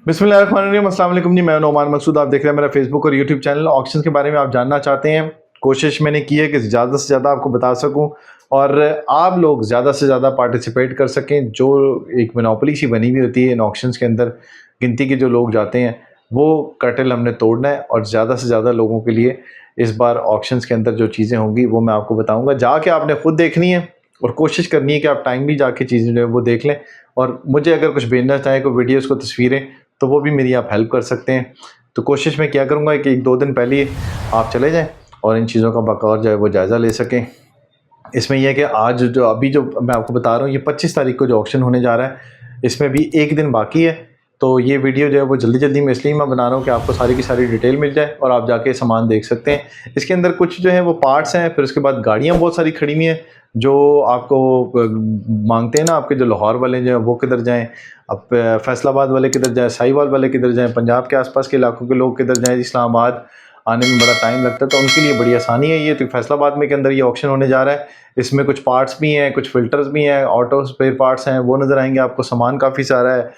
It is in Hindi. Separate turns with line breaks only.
बिस्मिल्लाहिर्रहमानिर्रहीम, अस्सलाम वालेकुम जी। मैं नोमान मकसूद, आप देख रहे हैं मेरा फेसबुक और यूट्यूब चैनल। ऑक्शन के बारे में आप जानना चाहते हैं, कोशिश मैंने की है कि ज़्यादा से ज़्यादा आपको बता सकूं और आप लोग ज़्यादा से ज़्यादा पार्टिसिपेट कर सकें। जो एक मोनोपोली सी बनी हुई होती है इन ऑक्शंस के अंदर, गिनती के जो लोग जाते हैं वो कर्टेल हमने तोड़ना है और ज़्यादा से ज़्यादा लोगों के लिए इस बार ऑक्शंस के अंदर जो चीज़ें होंगी वो मैं आपको बताऊँगा। जाके आपने ख़ुद देखनी है और कोशिश करनी है कि आप टाइम भी जाके चीज़ें जो है वो देख लें, और मुझे अगर कुछ भेजना चाहें कोई वीडियोज़ को तस्वीरें, तो वो भी मेरी आप हेल्प कर सकते हैं। तो कोशिश मैं क्या करूँगा कि 1-2 दिन पहले ही आप चले जाएँ और इन चीज़ों का बकौर जो है वो जायज़ा ले सकें। इसमें यह है कि आज जो अभी जो मैं आपको बता रहा हूँ, ये 25 तारीख को जो ऑक्शन होने जा रहा है, इसमें भी 1 दिन बाकी है। तो ये वीडियो जो है वो जल्दी-जल्दी में इसलिए मैं बना रहा हूँ कि आपको सारी की सारी डिटेल मिल जाए और आप जाके सामान देख सकते हैं। इसके अंदर कुछ जो है वो पार्ट्स हैं, फिर उसके बाद गाड़ियाँ बहुत सारी खड़ी हुई हैं जो आपको माँगते हैं ना, आपके जो लाहौर वाले जो हैं वो किधर जाएँ, अब फैसलाबाद वाले किधर जाएँ, साहिवाल वाले किधर जाएँ, पंजाब के आस-पास के इलाकों के लोग किधर जाएँ, इस्लामाबाद आने में बड़ा टाइम लगता है, तो उनके लिए बड़ी आसानी है ये। तो फैसलाबाद में के अंदर ये ऑक्शन होने जा रहा है। इसमें कुछ पार्ट्स भी हैं, कुछ फ़िल्टर्स भी हैं, ऑटो स्पेयर पार्ट्स हैं, वो नज़र आएँगे आपको, सामान काफ़ी सारा है।